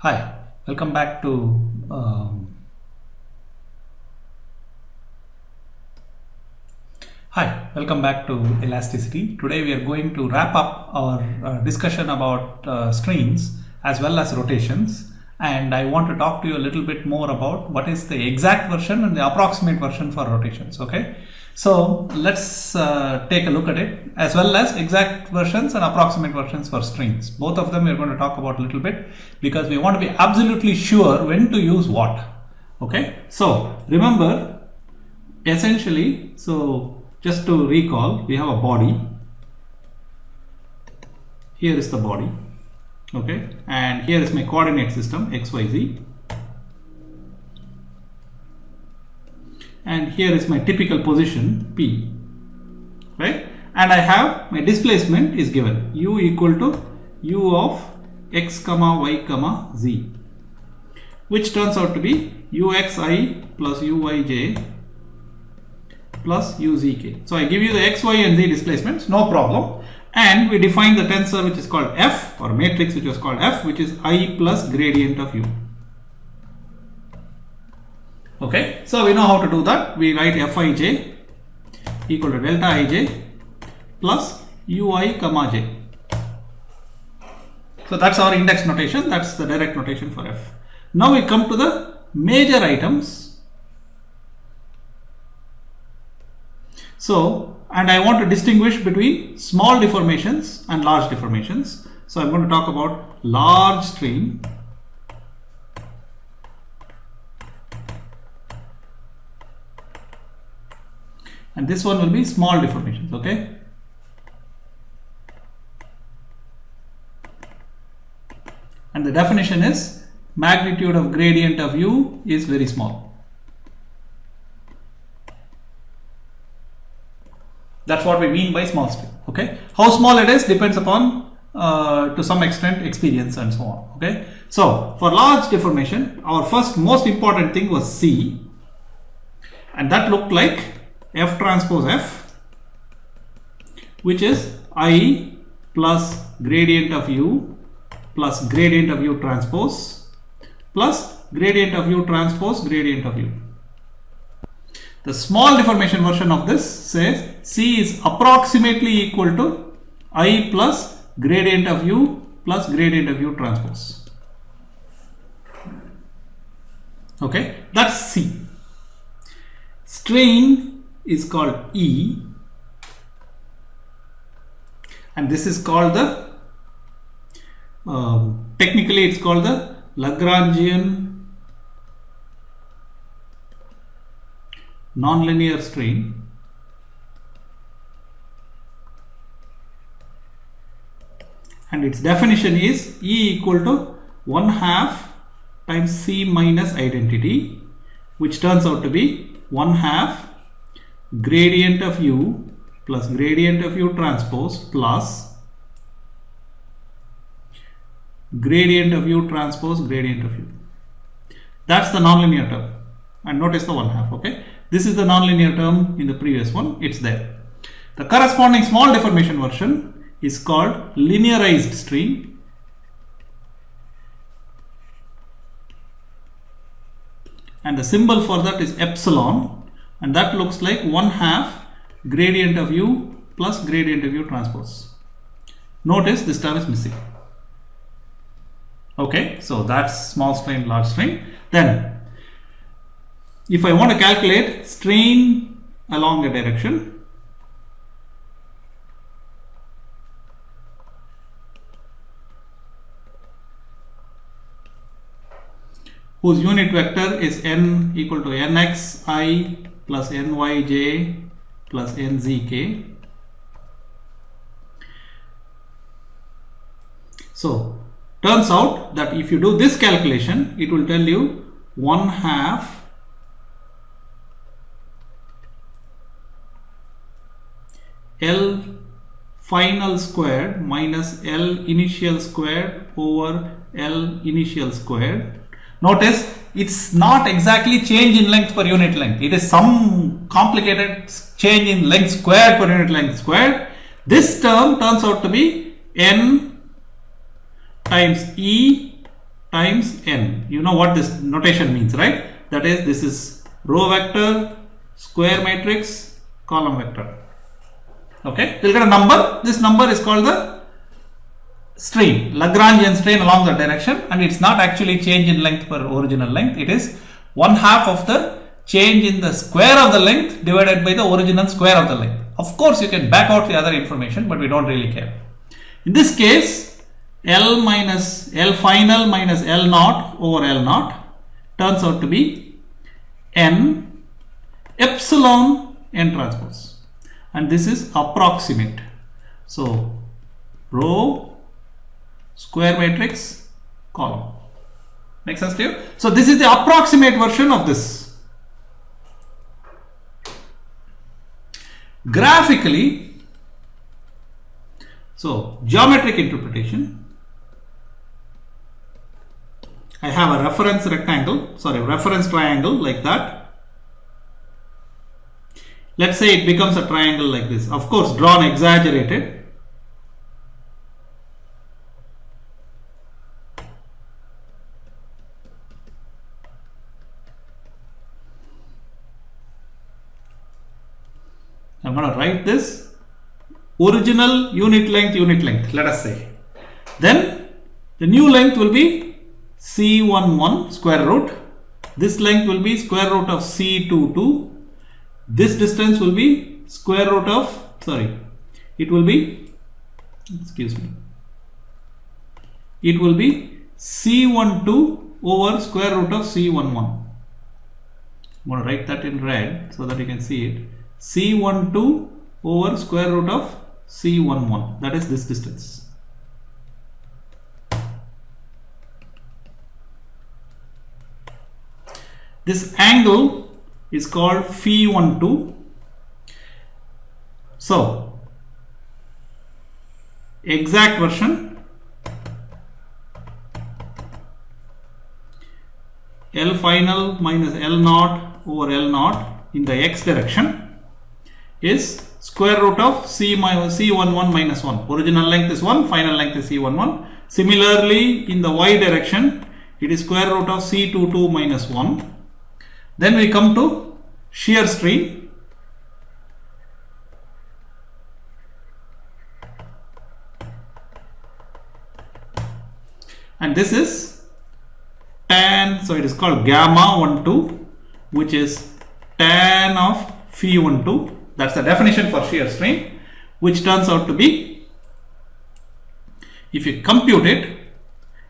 Hi, welcome back to Elasticity. Today we are going to wrap up our discussion about strains as well as rotations, and I want to talk to you a little bit more about what is the exact version and the approximate version for rotations. Okay, so let's take a look at it, as well as exact versions and approximate versions for strains. Both of them we are going to talk about a little bit because we want to be absolutely sure when to use what. Okay, so remember, essentially, so just to recall, we have a body. Here is the body. Okay, and here is my coordinate system XYZ, and here is my typical position P, right? And I have my displacement is given u equal to u of x comma y comma z, which turns out to be uxi plus uyj plus uzk. So I give you the x, y and z displacements, no problem. And we define the tensor which is called F, or matrix which was called F, which is I plus gradient of U. Okay, so we know how to do that. We write Fij equal to delta Ij plus Ui comma j. So that's our index notation, that's the direct notation for F. Now we come to the major items. So, and I want to distinguish between small deformations and large deformations. So I'm going to talk about large strain and this one will be small deformations. Okay, and the definition is magnitude of gradient of U is very small. That's what we mean by small strain. Okay, how small it is depends upon to some extent experience and so on. Okay, so for large deformation, our first most important thing was C, and that looked like F transpose F, which is I plus gradient of U plus gradient of U transpose plus gradient of U transpose gradient of U. The small deformation version of this says C is approximately equal to I plus gradient of U plus gradient of U transpose. Okay, that's C. Strain is called E, and this is called the technically it's called the Lagrangian nonlinear strain, and its definition is E equal to 1/2 times C minus identity, which turns out to be 1/2 gradient of U plus gradient of U transpose plus gradient of U transpose gradient of U. That's the nonlinear term, and notice the 1/2. Okay, this is the nonlinear term in the previous one, it's there. The corresponding small deformation version is called linearized strain, and the symbol for that is epsilon, and that looks like 1/2 gradient of U plus gradient of U transpose. Notice this term is missing. Okay, so that's small strain, large strain. Then if I want to calculate strain along a direction, whose unit vector is n equal to nxi plus nyj plus nzk. So turns out that if you do this calculation, it will tell you 1/2 L final squared minus L initial squared over L initial squared. Notice it's not exactly change in length per unit length. It is some complicated change in length squared per unit length squared. This term turns out to be N times E times n. You know what this notation means, right? That is, this is row vector, square matrix, column vector. Okay, we'll get a number. This number is called the strain, Lagrangian strain along the direction, and it's not actually change in length per original length. It is 1/2 of the change in the square of the length divided by the original square of the length. Of course, you can back out the other information, but we don't really care. In this case, L final minus L naught over L naught turns out to be N epsilon N transpose, and this is approximate. So row, square matrix, column. Make sense to you? So this is the approximate version of this. Graphically, so geometric interpretation, I have a reference reference triangle like that. Let's say it becomes a triangle like this, of course drawn exaggerated. I'm going to write this original unit length, let us say. Then the new length will be C11 square root. This length will be square root of C22. This distance will be square root of, it will be C12 over square root of C11. I'm going to write that in red so that you can see it. C12 over square root of C11, that is this distance. This angle is called phi12. So exact version, L final minus L naught over L naught in the x direction is square root of C11 minus 1. Original length is 1, final length is C11. Similarly, in the y direction, it is square root of C22 minus 1. Then we come to shear strain. And this is tan, so it is called gamma 12, which is tan of phi 12. That's the definition for shear strain, which turns out to be, if you compute it,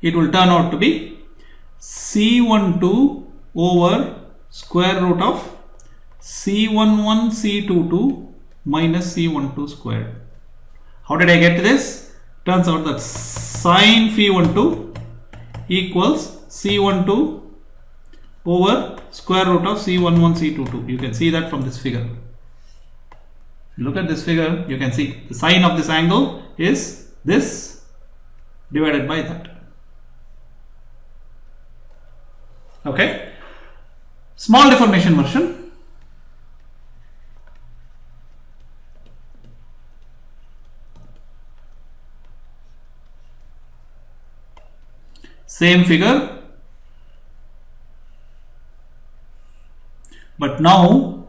it will turn out to be C12 over square root of C11 C22 minus C12 squared. How did I get to this? Turns out that sine phi 12 equals C12 over square root of C11 C22. You can see that from this figure. Look at this figure, you can see the sine of this angle is this divided by that. Okay. Small deformation version. Same figure, but now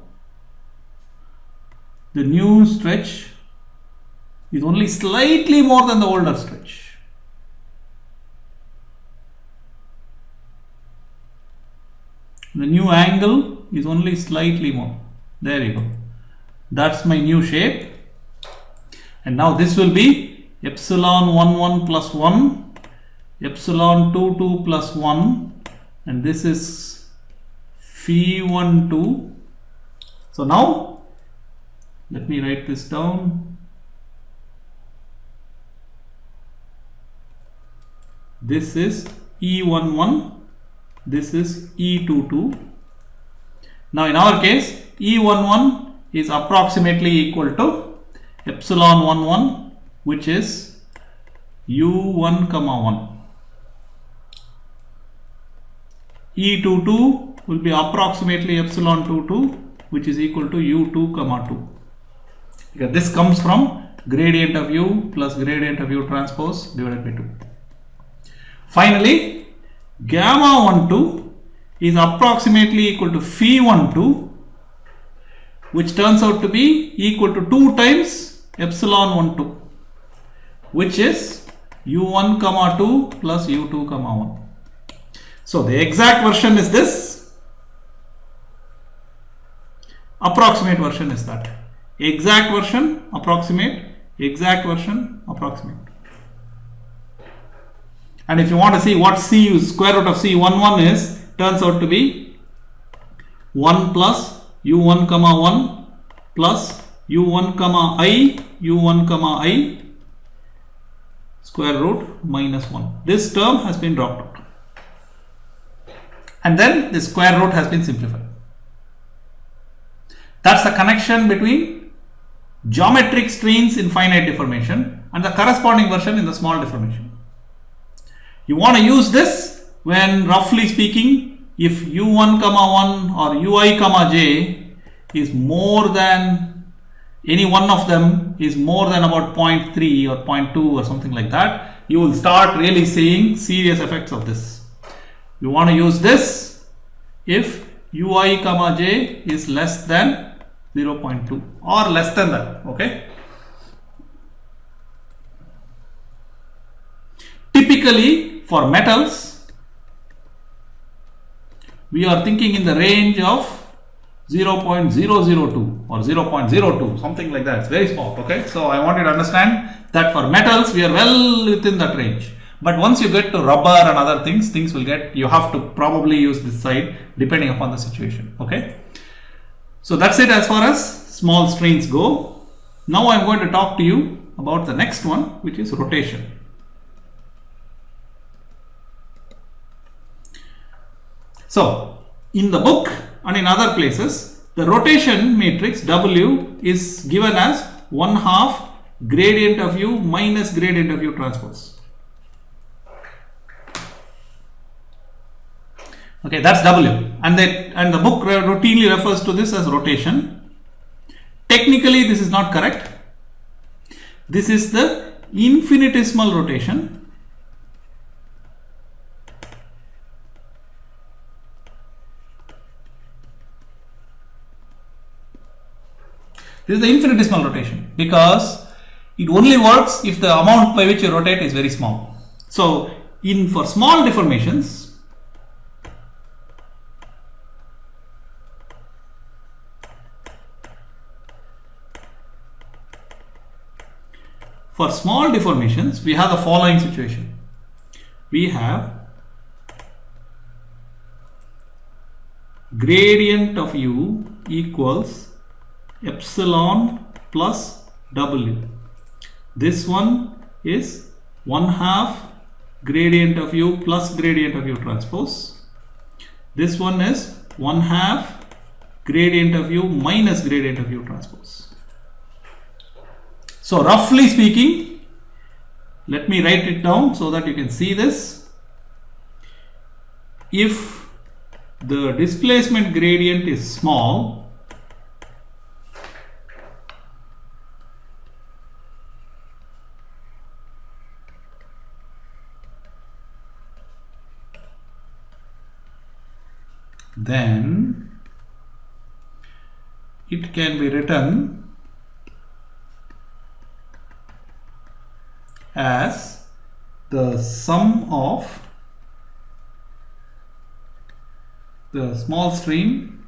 the new stretch is only slightly more than the older stretch. The new angle is only slightly more. There you go. That's my new shape. And now this will be epsilon 11 plus 1, epsilon 22 plus 1, and this is phi 12. So now let me write this down. This is E11, this is E22. Now in our case, E11 is approximately equal to epsilon 11, which is U1, 1. E22 will be approximately epsilon 22, which is equal to U2, 2. Because this comes from gradient of U plus gradient of U transpose divided by 2. Finally, gamma 12 is approximately equal to phi 12, which turns out to be equal to 2 times epsilon 12, which is u1 comma 2 plus u2 comma 1. So the exact version is this, approximate version is that. Exact version, approximate, exact version, approximate. And if you want to see what square root of C11 is, turns out to be 1 plus u1 comma 1 plus u1 comma I square root minus 1. This term has been dropped out. And then the square root has been simplified. That's the connection between geometric strains in finite deformation and the corresponding version in the small deformation. You want to use this when, roughly speaking, if u1 comma 1 or ui comma j is more than, any one of them is more than about 0.3 or 0.2 or something like that, you will start really seeing serious effects of this. You want to use this if ui comma j is less than 0.2 or less than that. Okay. Typically for metals, we are thinking in the range of 0.002 or 0.02, something like that. It's very small. Okay. So I want you to understand that for metals, we are well within that range. But once you get to rubber and other things, will get, you have to probably use this side depending upon the situation. Okay. So that's it as far as small strains go. Now I'm going to talk to you about the next one, which is rotation. So in the book and in other places, the rotation matrix W is given as 1/2 gradient of U minus gradient of U transpose. Okay, that's W, and the book routinely refers to this as rotation. Technically, this is not correct. This is the infinitesimal rotation. This is the infinitesimal rotation because it only works if the amount by which you rotate is very small. So, for small deformations, we have the following situation. We have gradient of U equals epsilon plus W. This one is 1/2 gradient of U plus gradient of U transpose. This one is 1/2 gradient of U minus gradient of U transpose. So roughly speaking, let me write it down so that you can see this. If the displacement gradient is small, then it can be written as the sum of the small strain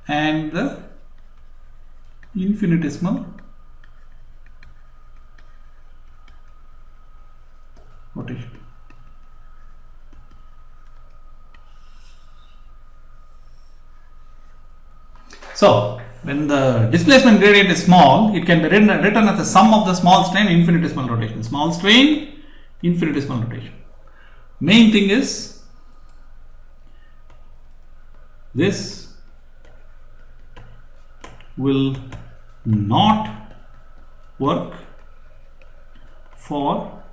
and the infinitesimal rotation. So when the displacement gradient is small, it can be written as the sum of the small strain and infinitesimal rotation. Small strain, infinitesimal rotation. Main thing is this will not work for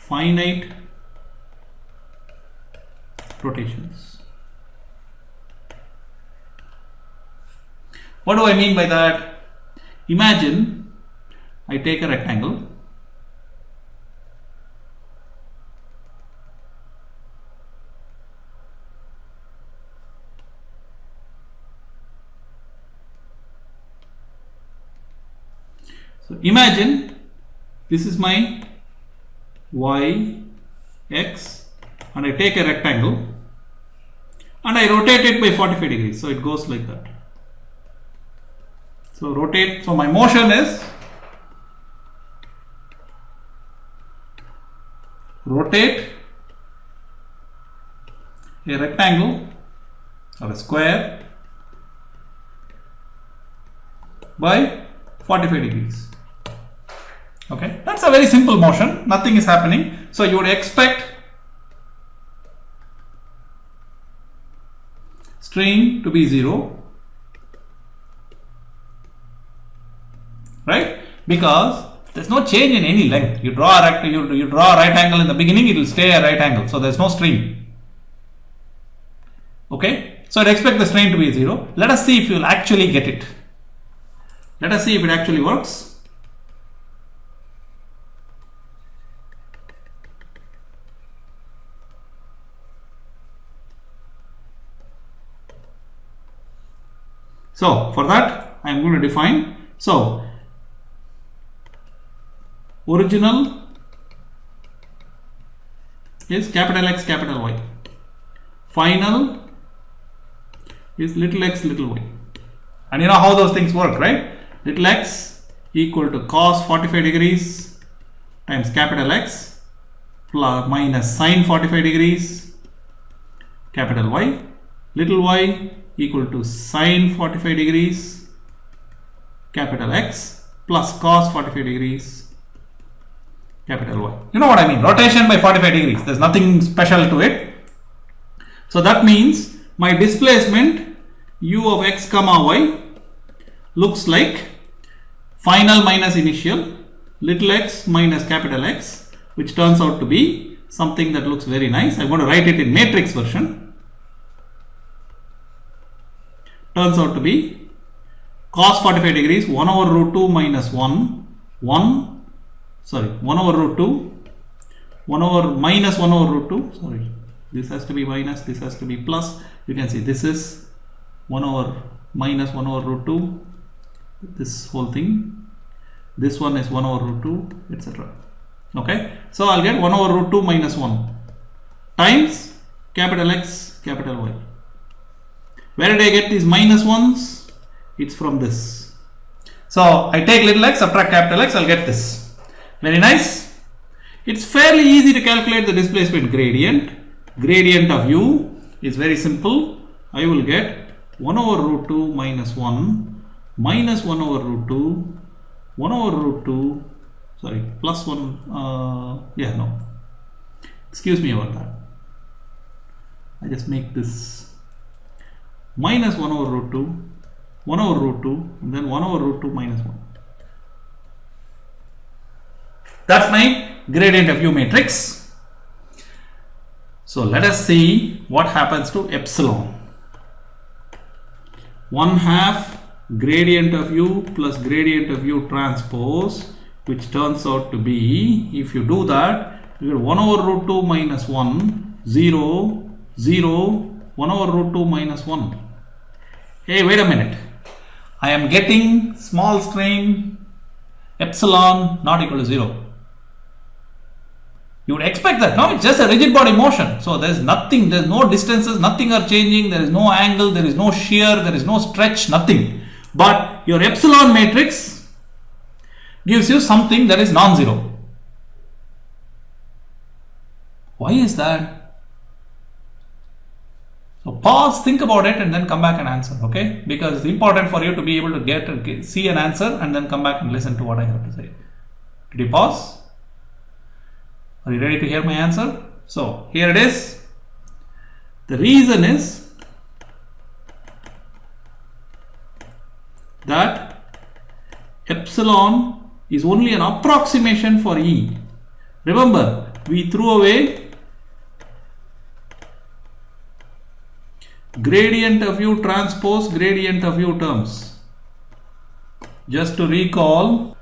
finite rotations. What do I mean by that? Imagine I take a rectangle So imagine this is my y, x, and I take a rectangle and I rotate it by 45 degrees. So it goes like that. So rotate. So my motion is rotate a rectangle or a square by 45 degrees. Okay, that's a very simple motion. Nothing is happening. So you would expect strain to be 0, right? Because there's no change in any length. You draw a you draw a right angle in the beginning, it will stay a right angle. So there's no strain. Okay, so I'd expect the strain to be 0. Let us see if you'll actually get it. Let us see if it actually works. So for that I am going to define. So original is capital X, capital Y. Final is little x, little y. And you know how those things work, right? Little x equal to cos 45 degrees times capital X plus minus sin 45 degrees capital Y. Little y equal to sin 45 degrees capital X plus cos 45 degrees capital Y. You know what I mean? Rotation by 45 degrees. There's nothing special to it. So that means my displacement u of x comma y looks like final minus initial little x minus capital X, which turns out to be something that looks very nice. I'm going to write it in matrix version. Turns out to be cos 45 degrees 1 over root 2 minus 1 over root 2 1 over minus 1 over root 2, sorry, this has to be minus, this has to be plus. You can see this is 1 over minus 1 over root 2, this whole thing, this one is 1 over root 2, etc. Okay, so I'll get 1 over root 2 minus 1 times capital X, capital Y. Where did I get these minus ones? It's from this. So I take little x, subtract capital X, I'll get this. Very nice. It's fairly easy to calculate the displacement gradient. Gradient of u is very simple. I will get 1 over root 2 minus 1 minus 1 over root 2 1 over root 2, sorry, plus 1, yeah, no, excuse me about that. I just make this minus 1 over root 2, 1 over root 2, and then 1 over root 2 minus 1. That's my gradient of u matrix. So let us see what happens to epsilon. 1/2 gradient of u plus gradient of u transpose, which turns out to be, if you do that, you get 1 over root 2 minus 1, 0, 0, 1 over root 2 minus 1. Hey, wait a minute. I am getting small strain epsilon not equal to 0. You would expect that. No, it's just a rigid body motion. So there's nothing, there's no distances, nothing are changing, there is no angle, there is no shear, there is no stretch, nothing. But your epsilon matrix gives you something that is non-zero. Why is that? So pause, think about it, and then come back and answer, okay? Because it's important for you to be able to see an answer and then come back and listen to what I have to say. Did you pause? Are you ready to hear my answer? So here it is. The reason is that epsilon is only an approximation for E. Remember, we threw away gradient of u transpose gradient of u terms. Just to recall,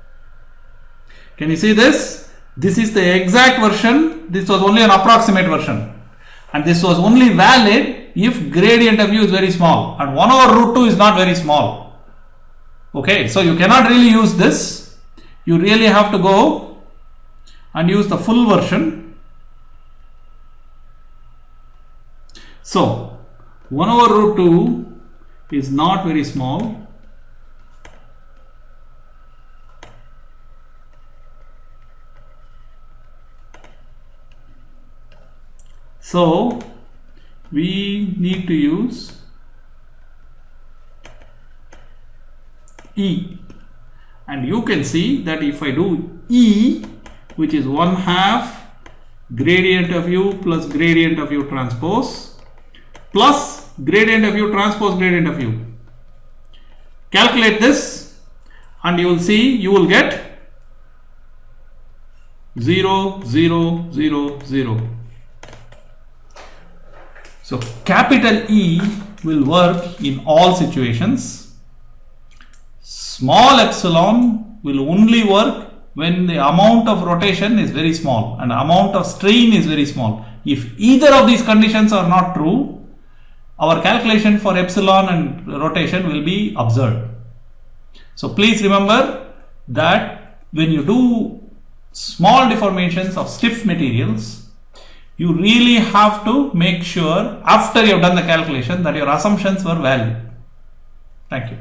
can you see this? This is the exact version. This was only an approximate version, and this was only valid if gradient of u is very small, and 1 over root 2 is not very small. Okay, so you cannot really use this you really have to go and use the full version. So 1 over root 2 is not very small. So we need to use E, and you can see that if I do E, which is 1/2 gradient of U plus gradient of U transpose plus gradient of U transpose gradient of U, calculate this and you will see you will get 0, 0, 0, 0. So capital E will work in all situations. Small epsilon will only work when the amount of rotation is very small and amount of strain is very small. If either of these conditions are not true, our calculation for epsilon and rotation will be absurd. So please remember that when you do small deformations of stiff materials, you really have to make sure after you have done the calculation that your assumptions were valid. Thank you.